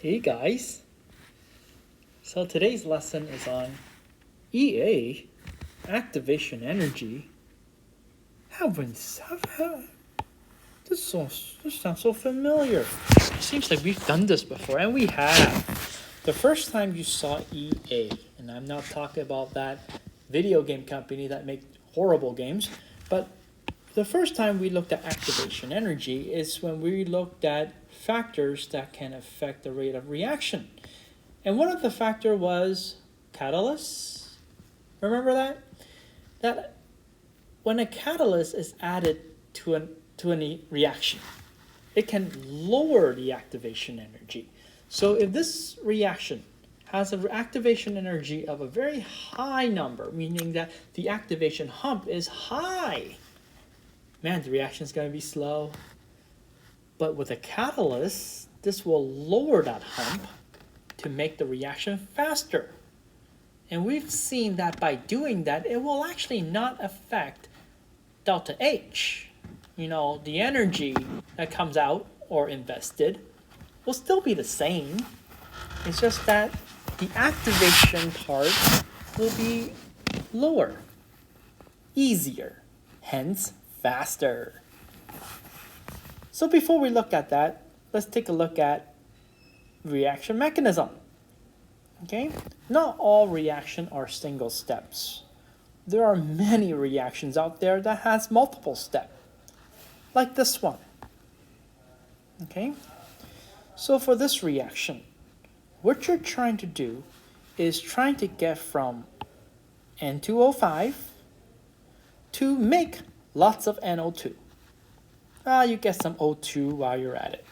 Hey guys, so today's lesson is on EA, activation energy. This sounds so familiar. It seems like we've done this before, and we have. The first time you saw EA, and I'm not talking about that video game company that make horrible games, but the first time we looked at activation energy is when we looked at factors that can affect the rate of reaction. And one of the factor was catalysts. Remember that? That when a catalyst is added to a reaction, it can lower the activation energy. So if this reaction has an activation energy of a very high number, meaning that the activation hump is high, man, the reaction is going to be slow. But with a catalyst, this will lower that hump to make the reaction faster. And we've seen that by doing that, it will actually not affect delta H. The energy that comes out or invested will still be the same. It's just that the activation part will be lower, easier, hence faster. So before we look at that, let's take a look at reaction mechanism. Okay? Not all reactions are single steps. There are many reactions out there that has multiple steps, like this one. Okay? So for this reaction, what you're trying to do is trying to get from N2O5 to make lots of NO2. You get some O2 while you're at it.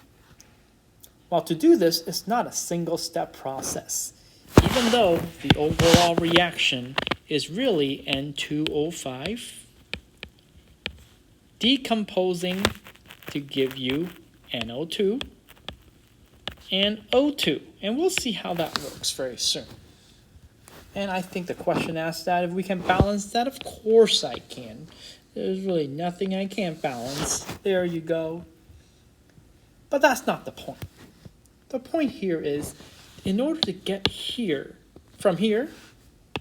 Well, to do this, it's not a single step process. Even though the overall reaction is really N2O5 decomposing to give you NO2 and O2. And we'll see how that works very soon. And I think the question asked that if we can balance that. Of course I can. There's really nothing I can't balance. There you go. But that's not the point. The point here is, in order to get here, from here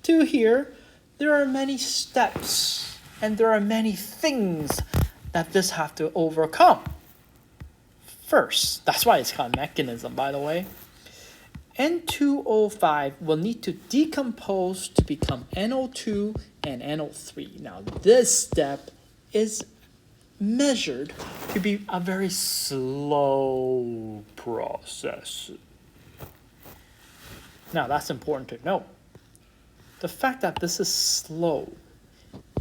to here, there are many steps and there are many things that this have to overcome. First, that's why it's called mechanism, by the way. N2O5 will need to decompose to become NO2 and NO3. Now, this step is measured to be a very slow process. Now, that's important to know. The fact that this is slow,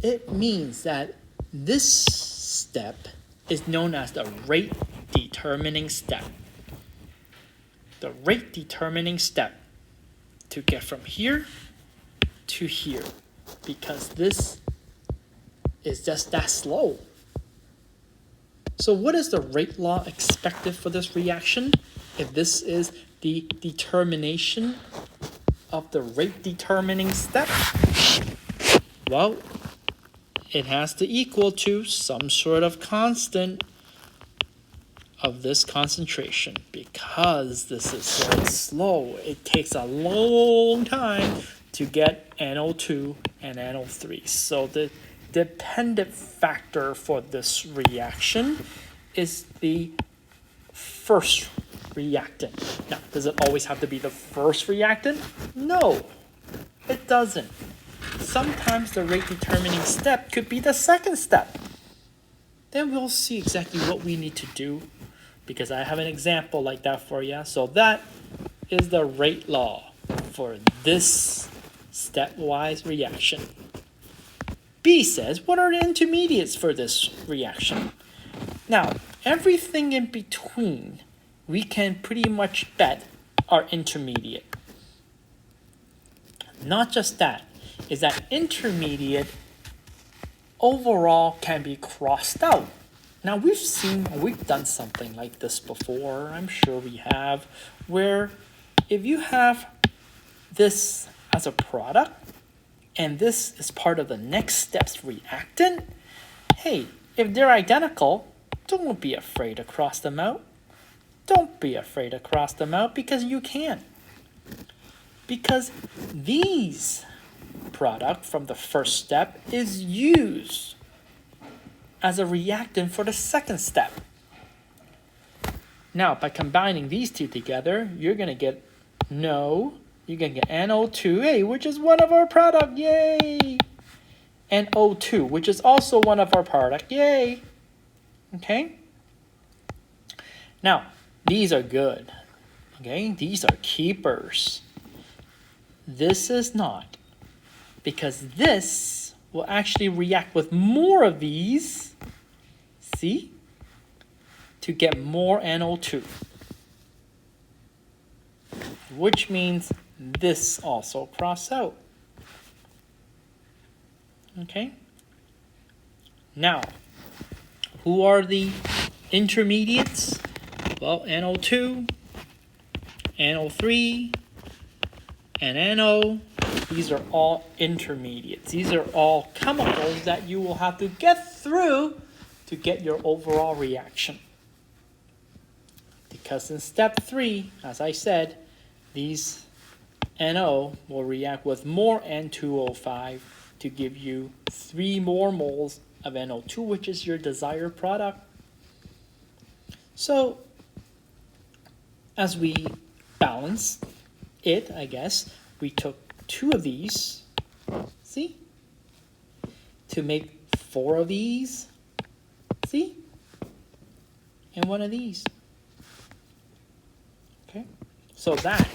it means that this step is known as the rate determining step. The rate determining step to get from here to here, because this is just that slow. So what is the rate law expected for this reaction? If this is the determination of the rate determining step, well, it has to equal to some sort of constant of this concentration. Because this is so slow, it takes a long time to get NO2 and NO3. So the dependent factor for this reaction is the first reactant. Now, does it always have to be the first reactant? No, it doesn't. Sometimes the rate determining step could be the second step. Then we'll see exactly what we need to do, because I have an example like that for you. So that is the rate law for this stepwise reaction. B says, what are the intermediates for this reaction? Now, everything in between we can pretty much bet are intermediate. Not just that, is that intermediate overall can be crossed out. Now we've done something like this before, I'm sure we have, where if you have this as a product and this is part of the next step's reactant, hey, if they're identical, don't be afraid to cross them out. Don't be afraid to cross them out because you can. Because these product from the first step is used as a reactant for the second step. Now, by combining these two together, you're going to get NO2A, which is one of our product, yay! And O2, which is also one of our product, yay! Okay? Now, these are good, okay? These are keepers. This is not, because this will actually react with more of these, see, to get more NO2, which means this also cross out. Okay? Now, who are the intermediates? Well, NO2, NO3, and NO. These are all intermediates. These are all chemicals that you will have to get through to get your overall reaction. Because in step 3, as I said, these NO will react with more N2O5 to give you 3 more moles of NO2, which is your desired product. So, as we balance it, I guess, we took 2 of these, see, to make 4 of these, see, and 1 of these. Okay, so that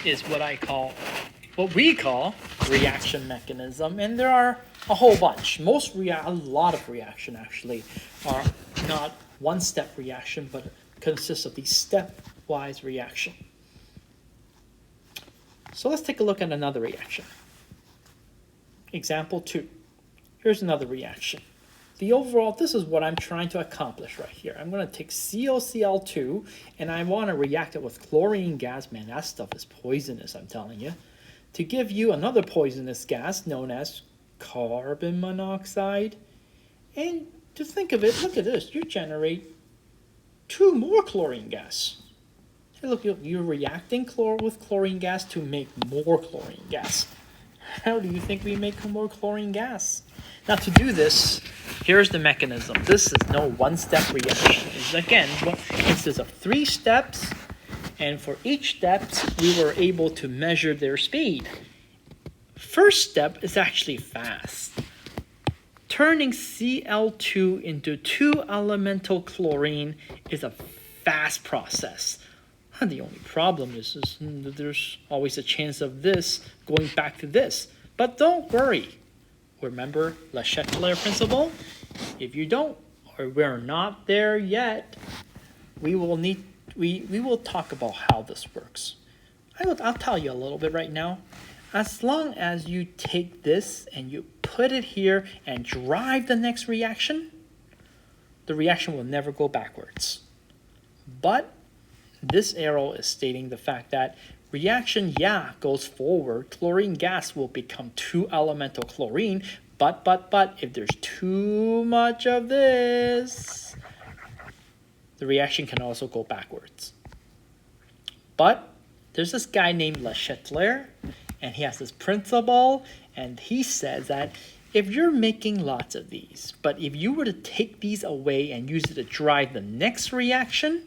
is what we call reaction mechanism, and there are a whole bunch. A lot of reaction actually are not one-step reaction, but consists of these stepwise reaction. So let's take a look at another reaction. Example 2. Here's another reaction. This is what I'm trying to accomplish right here. I'm going to take COCl2 and I want to react it with chlorine gas. Man, that stuff is poisonous, I'm telling you. To give you another poisonous gas known as carbon monoxide. And to think of it, look at this. You generate 2 more chlorine gas. Hey, look, you're reacting with chlorine gas to make more chlorine gas. How do you think we make more chlorine gas? Now, to do this, here's the mechanism. This is no one-step reaction. Again, it consists of 3 steps, and for each step, we were able to measure their speed. First step is actually fast. Turning Cl2 into 2-elemental chlorine is a fast process. The only problem is that there's always a chance of this going back to this. But don't worry. Remember Le Chatelier principle? If you don't, or we're not there yet, we will talk about how this works. I'll tell you a little bit right now. As long as you take this and you put it here and drive the next reaction, the reaction will never go backwards. But this arrow is stating the fact that reaction, goes forward. Chlorine gas will become 2-elemental chlorine, but if there's too much of this, the reaction can also go backwards. But there's this guy named Le Chatelier, and he has this principle, and he says that if you're making lots of these, but if you were to take these away and use it to drive the next reaction,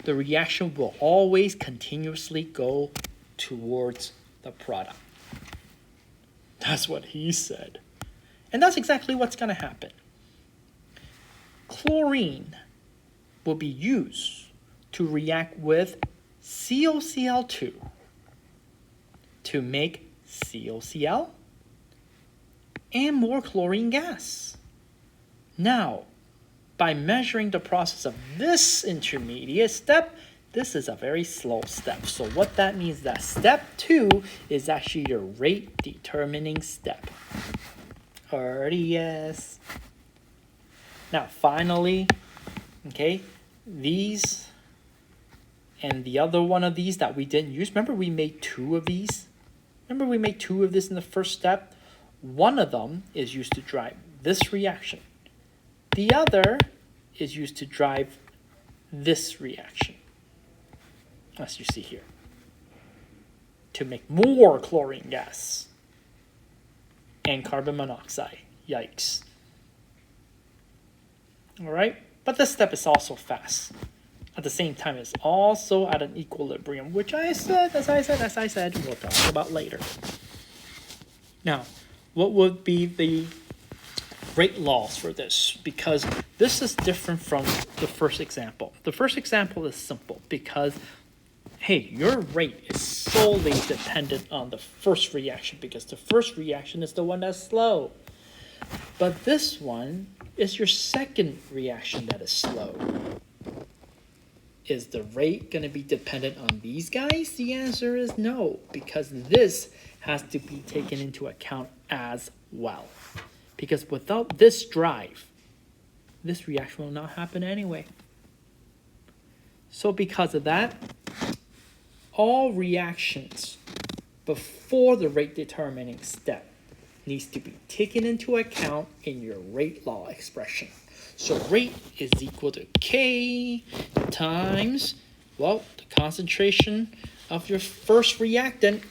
the reaction will always continuously go towards the product. That's what he said. And that's exactly what's going to happen. Chlorine will be used to react with COCl2 to make COCl and more chlorine gas. Now, by measuring the process of this intermediate step, this is a very slow step. So what that means is that step 2 is actually your rate determining step. Arrhenius. Now finally, okay, these and the other one of these that we didn't use. Remember we made 2 of these? Remember we made 2 of this in the first step? One of them is used to drive this reaction. The other is used to drive this reaction, as you see here, to make more chlorine gas and carbon monoxide. Yikes. All right, but this step is also fast. At the same time, it's also at an equilibrium, which as I said, we'll talk about later. Now, what would be the rate laws for this? Because this is different from the first example. The first example is simple because, hey, your rate is solely dependent on the first reaction because the first reaction is the one that's slow. But this one is your second reaction that is slow. Is the rate going to be dependent on these guys? The answer is no, because this has to be taken into account as well. Because without this drive, this reaction will not happen anyway. So because of that, all reactions before the rate determining step needs to be taken into account in your rate law expression. So rate is equal to K times, well, the concentration of your first reactant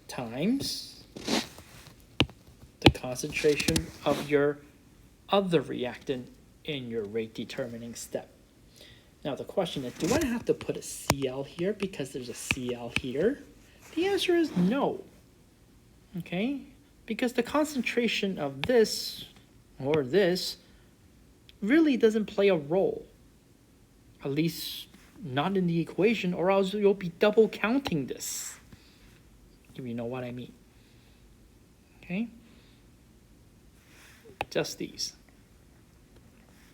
times the concentration of your other reactant in your rate determining step. Now the question is, do I have to put a Cl here because there's a Cl here? The answer is no. Okay? Because the concentration of this or this really doesn't play a role. At least not in the equation, or else you'll be double counting this. If you know what I mean. Okay? Just these.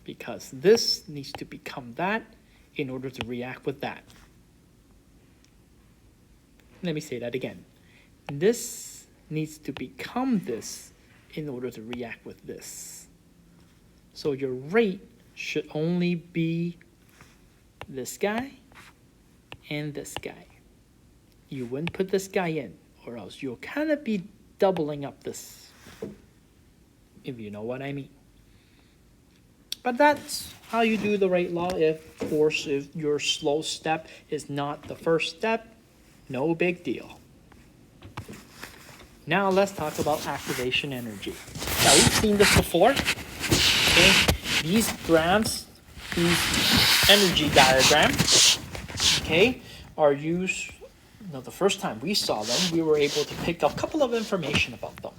Because this needs to become that in order to react with that. Let me say that again. This needs to become this in order to react with this. So your rate should only be this guy and this guy. You wouldn't put this guy in, or else you'll kind of be doubling up this, if you know what I mean. But that's how you do the rate law. Of course, if your slow step is not the first step, no big deal. Now let's talk about activation energy. Now we've seen this before. Okay, these grams, these energy diagrams, okay, are used. The first time we saw them, we were able to pick up a couple of information about them.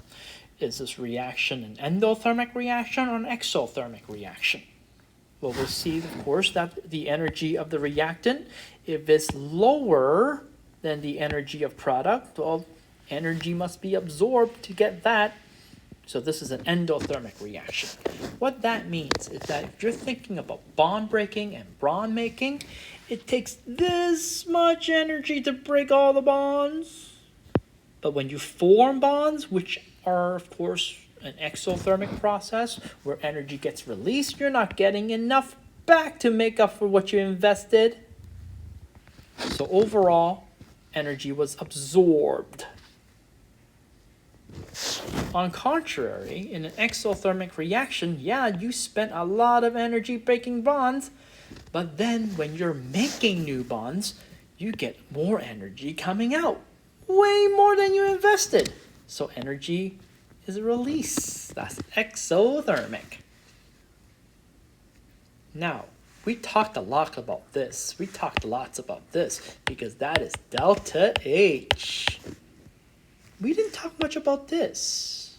Is this reaction an endothermic reaction or an exothermic reaction? Well, we'll see, of course, that the energy of the reactant, if it's lower than the energy of product, well, energy must be absorbed to get that. So this is an endothermic reaction. What that means is that if you're thinking about bond breaking and bond making, it takes this much energy to break all the bonds. But when you form bonds, which are, of course, an exothermic process where energy gets released, you're not getting enough back to make up for what you invested. So overall, energy was absorbed. On contrary, in an exothermic reaction, yeah, you spent a lot of energy breaking bonds, but then when you're making new bonds, you get more energy coming out. Way more than you invested. So energy is released. That's exothermic. Now, we talked a lot about this. We talked lots about this because that is delta H. We didn't talk much about this.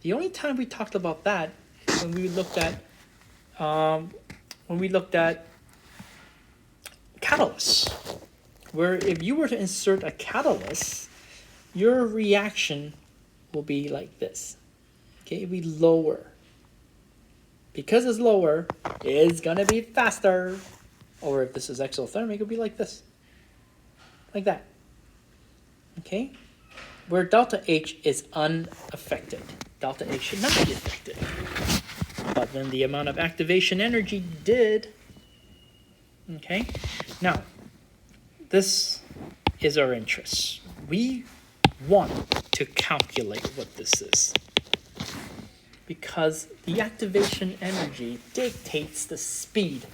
The only time we talked about that is when we looked at catalysts, where if you were to insert a catalyst, your reaction will be like this. Okay, it'll be lower. Because it's lower, it's gonna be faster. Or if this is exothermic, it'll be like this. Like that. Okay? Where delta H is unaffected. Delta H should not be affected. But then the amount of activation energy did. Okay? Now, this is our interest. We want to calculate what this is. because the activation energy dictates the speed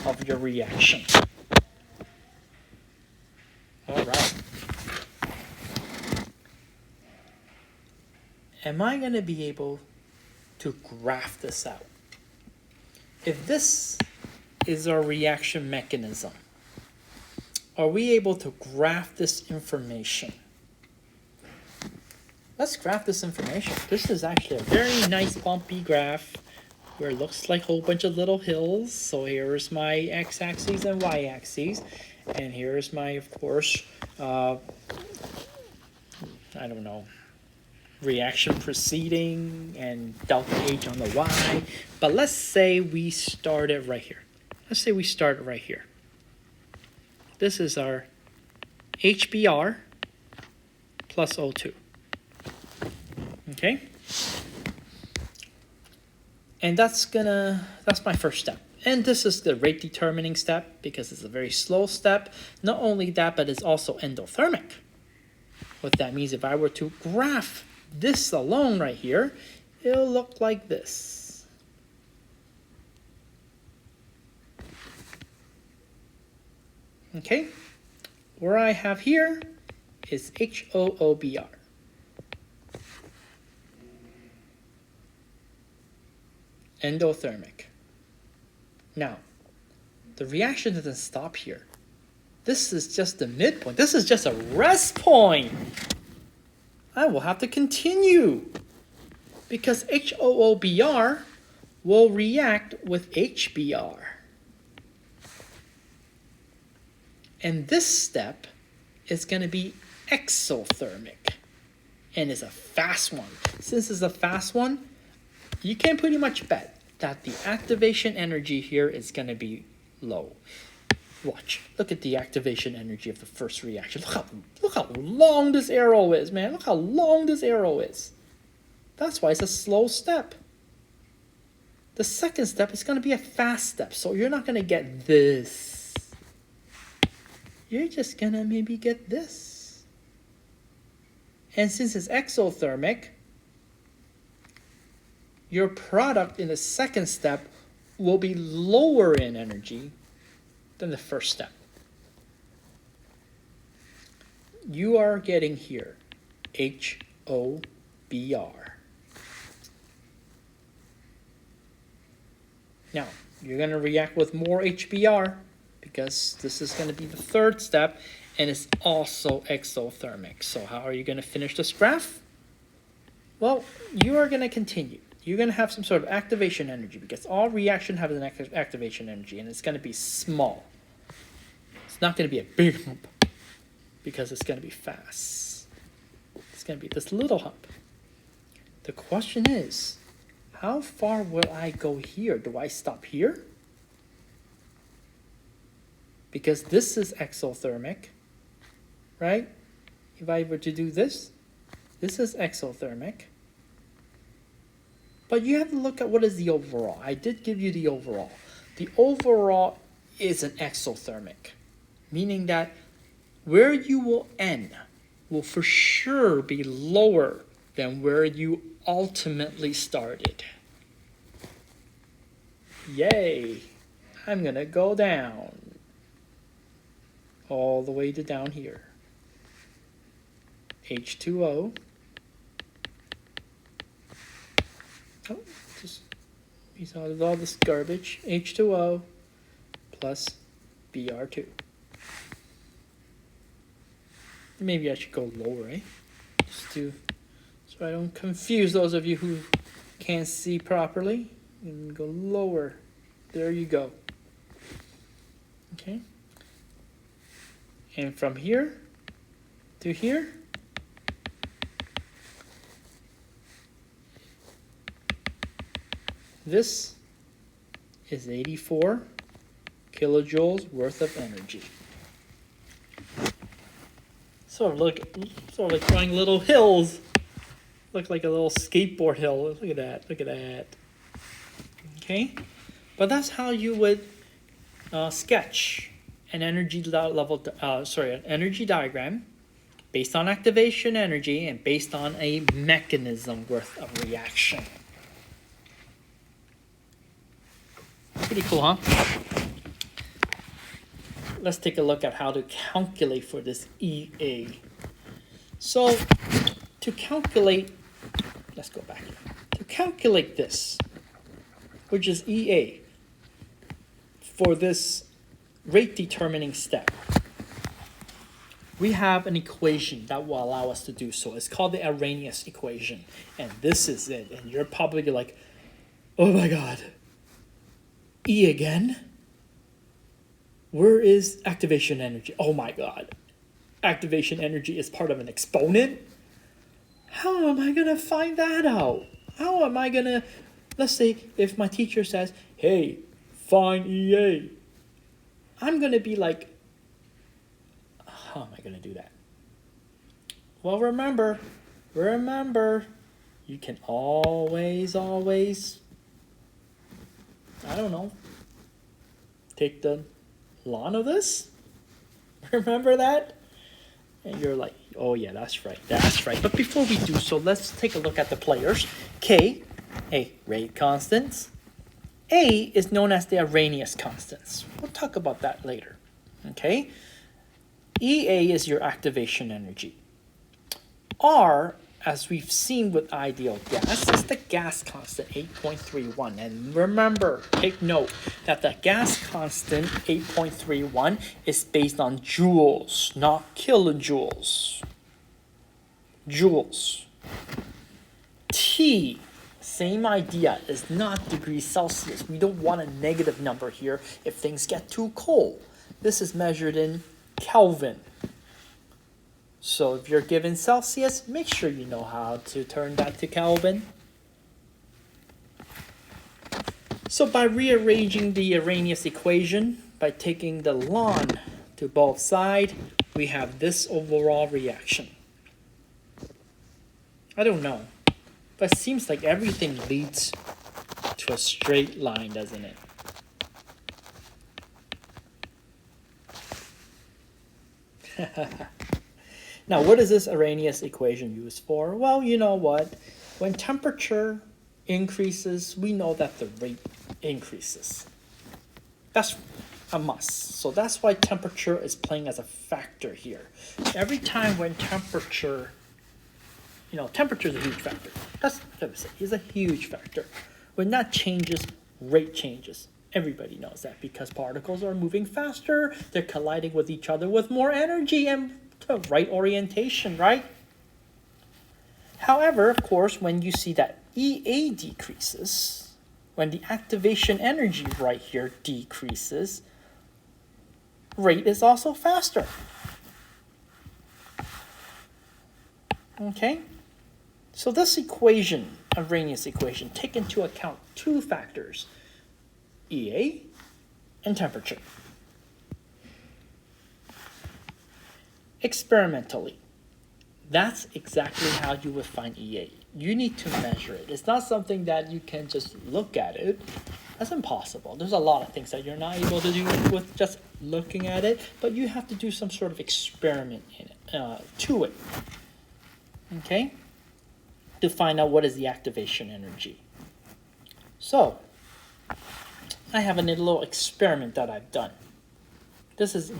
of your reaction. All right. Am I going to be able to graph this out? If this is our reaction mechanism, are we able to graph this information? Let's graph this information. This is actually a very nice bumpy graph where it looks like a whole bunch of little hills. So here's my x-axis and y-axis. And here's my, of course, I don't know, reaction proceeding and delta H on the y. But let's say we started right here. Let's say we started right here. This is our HBr plus O2. Okay? And that's my first step. And this is the rate determining step because it's a very slow step. Not only that, but it's also endothermic. What that means, if I were to graph this alone right here, it'll look like this. Okay? Where I have here is HOOBr. Endothermic. Now, the reaction doesn't stop here. This is just the midpoint. This is just a rest point. I will have to continue because HOOBr will react with HBr. And this step is going to be exothermic. And it's a fast one. Since it's a fast one, you can pretty much bet that the activation energy here is going to be low. Watch. Look at the activation energy of the first reaction. Look how long this arrow is, man. Look how long this arrow is. That's why it's a slow step. The second step is going to be a fast step. So you're not going to get this. You're just going to maybe get this. And since it's exothermic, your product in the second step will be lower in energy than the first step. You are getting here HOBr. Now, you're going to react with more HBr because this is going to be the third step and it's also exothermic. So how are you going to finish this graph? Well, you are going to continue. You're going to have some sort of activation energy because all reaction have an activation energy and it's going to be small. It's not going to be a big hump because it's going to be fast. It's going to be this little hump. The question is, how far will I go here? Do I stop here? Because this is exothermic, right? If I were to do this, this is exothermic. But you have to look at what is the overall. I did give you the overall. The overall is an exothermic, meaning that where you will end will for sure be lower than where you ultimately started. Yay! I'm going to go down all the way to down here. H2O. Oh, just piece out of all this garbage. H2O plus Br2. Maybe I should go lower, eh? Just to, so I don't confuse those of you who can't see properly. And go lower. There you go. Okay. And from here to here, this is 84 kilojoules worth of energy. Sort of like drawing little hills. Look like a little skateboard hill. Look at that. Look at that. Okay, but that's how you would sketch an energy level. An energy diagram based on activation energy and based on a mechanism worth of reaction. Pretty cool, huh? Let's take a look at how to calculate for this EA. So to calculate, let's go back here. To calculate this, which is EA, for this rate determining step, we have an equation that will allow us to do so. It's called the Arrhenius equation. And this is it. And you're probably like, oh my God, E again? Where is activation energy? Oh my God. Activation energy is part of an exponent? How am I going to find that out? How am I going to, let's say if my teacher says, hey, find EA. I'm going to be like, how am I going to do that? Well, remember, you can always, I don't know, take the ln of this. Remember that? And you're like, oh yeah, that's right. But before we do so, let's take a look at the players. K, rate constants. A is known as the Arrhenius constants. We'll talk about that later. Okay? EA is your activation energy. R, as we've seen with ideal gas, is the gas constant, 8.31. And remember, take note that the gas constant, 8.31, is based on joules, not kilojoules. Joules. T, same idea, is not degrees Celsius. We don't want a negative number here if things get too cold. This is measured in Kelvin. So if you're given Celsius, make sure you know how to turn that to Kelvin. So by rearranging the Arrhenius equation, by taking the ln to both sides, we have this overall reaction. I don't know, but it seems like everything leads to a straight line, doesn't it? Now, what is this Arrhenius equation used for? Well, you know what? When temperature increases, we know that the rate increases. That's a must. So that's why temperature is playing as a factor here. Every time when temperature, temperature is a huge factor. That's what I would say. It's a huge factor. When that changes, rate changes. Everybody knows that because particles are moving faster, they're colliding with each other with more energy and the right orientation, right? However, of course, when you see that EA decreases, when the activation energy right here decreases, rate is also faster. Okay? So this equation, Arrhenius equation, take into account two factors, EA and temperature. Experimentally, that's exactly how you would find EA. You need to measure it. It's not something that you can just look at it. That's impossible. There's a lot of things that you're not able to do with just looking at it, but you have to do some sort of experiment in it, to it. Okay? To find out what is the activation energy. So, I have a little experiment that I've done. This is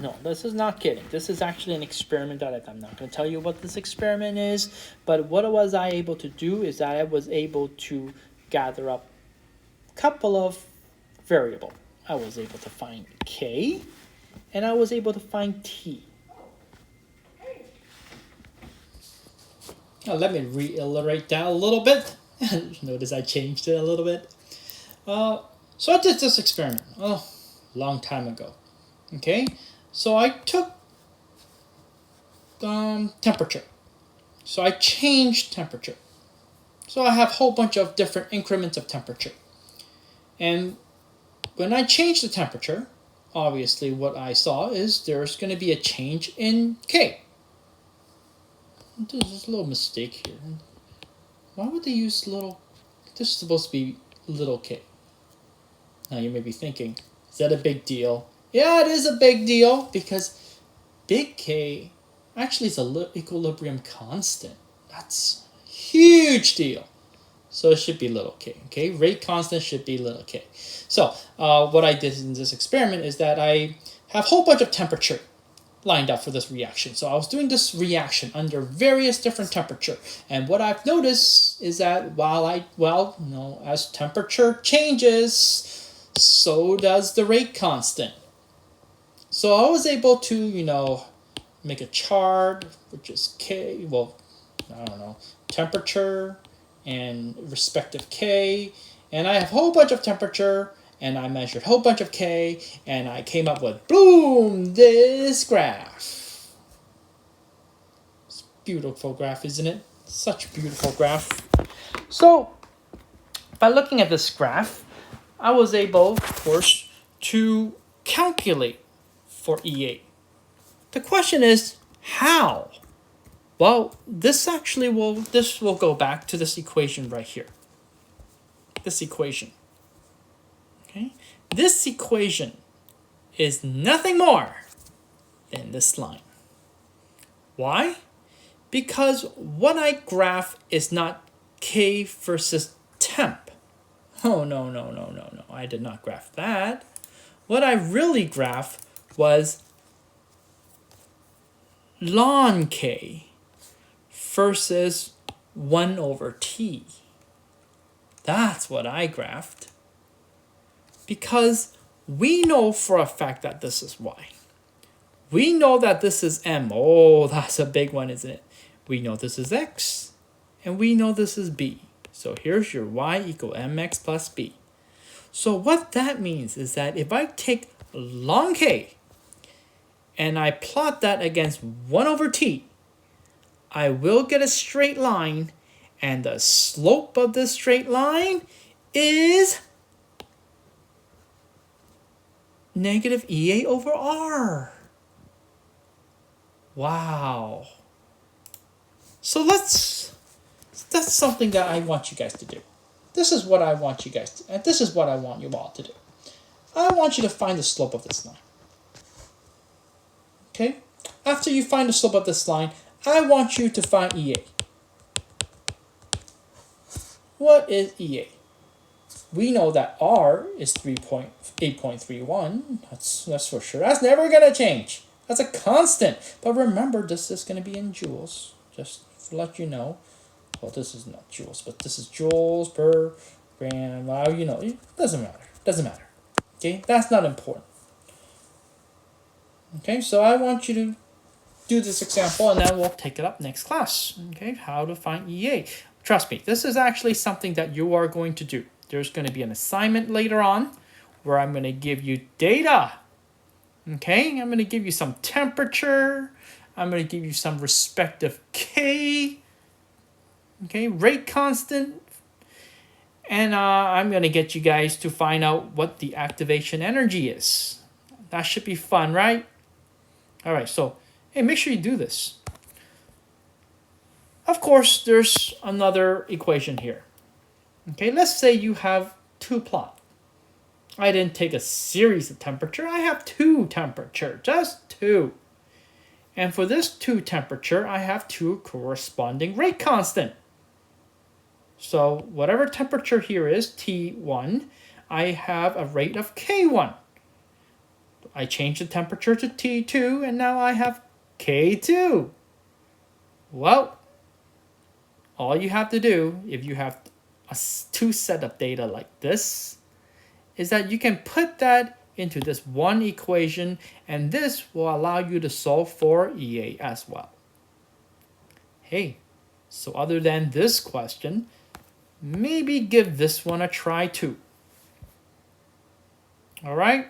not kidding. This is actually an experiment that I'm not going to tell you what this experiment is, but what was I able to do is I was able to gather up a couple of variables. I was able to find K, and I was able to find T. Now let me reiterate that a little bit. Notice I changed it a little bit. So I did this experiment a long time ago. Okay, so I took temperature. So I changed temperature. So I have a whole bunch of different increments of temperature. And when I change the temperature, obviously what I saw is there's going to be a change in K. There's a little mistake here. Why would they use little? This is supposed to be little k. Now you may be thinking, is that a big deal? Yeah, it is a big deal because big K actually is a equilibrium constant. That's a huge deal. So it should be little k, okay? Rate constant should be little k. So what I did in this experiment is that I have a whole bunch of temperature lined up for this reaction. So I was doing this reaction under various different temperature. And what I've noticed is that as temperature changes, so does the rate constant. So I was able to, make a chart, which is K, temperature and respective K. And I have a whole bunch of temperature, and I measured a whole bunch of K, and I came up with, boom, this graph. It's a beautiful graph, isn't it? Such a beautiful graph. So, by looking at this graph, I was able, of course, to calculate for E8. The question is, how? Well, this will go back to this equation right here. This equation. Okay? This equation is nothing more than this line. Why? Because what I graph is not K versus temp. Oh, no. I did not graph that. What I really graphed was ln K versus 1 over T. That's what I graphed. Because we know for a fact that this is Y. We know that this is M. Oh, that's a big one, isn't it? We know this is X. And we know this is B. So here's your Y equal mx plus B. So what that means is that if I take ln K and I plot that against 1 over T, I will get a straight line, and the slope of this straight line is negative EA over R. Wow. So that's something that I want you guys to do. This is what I want you guys to, and this is what I want you all to do. I want you to find the slope of this line. Okay? After you find the slope of this line, I want you to find EA. What is EA? We know that R is 8.31. That's for sure. That's never going to change. That's a constant. But remember, this is going to be in joules. Just to let you know. Well, this is not joules, but this is joules per gram. Well, it doesn't matter. Doesn't matter. Okay? That's not important. Okay? So I want you to do this example, and then we'll take it up next class. Okay? How to find EA. Trust me, this is actually something that you are going to do. There's going to be an assignment later on where I'm going to give you data. Okay, I'm going to give you some temperature. I'm going to give you some respective K. Okay, rate constant. And I'm going to get you guys to find out what the activation energy is. That should be fun, right? All right, so, hey, make sure you do this. Of course, there's another equation here. Okay, let's say you have two plots. I didn't take a series of temperature. I have two temperature, just two. And for this two temperature, I have two corresponding rate constant. So whatever temperature here is, T1, I have a rate of K1. I change the temperature to T2, and now I have K2. Well, all you have to do, if you have two set of data like this, is that you can put that into this one equation, and this will allow you to solve for EA as well. Hey, so other than this question, maybe give this one a try too. All right?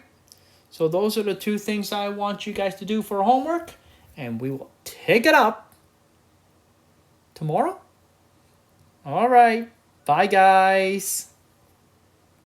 So those are the two things I want you guys to do for homework, and we will take it up tomorrow. All right. Bye, guys.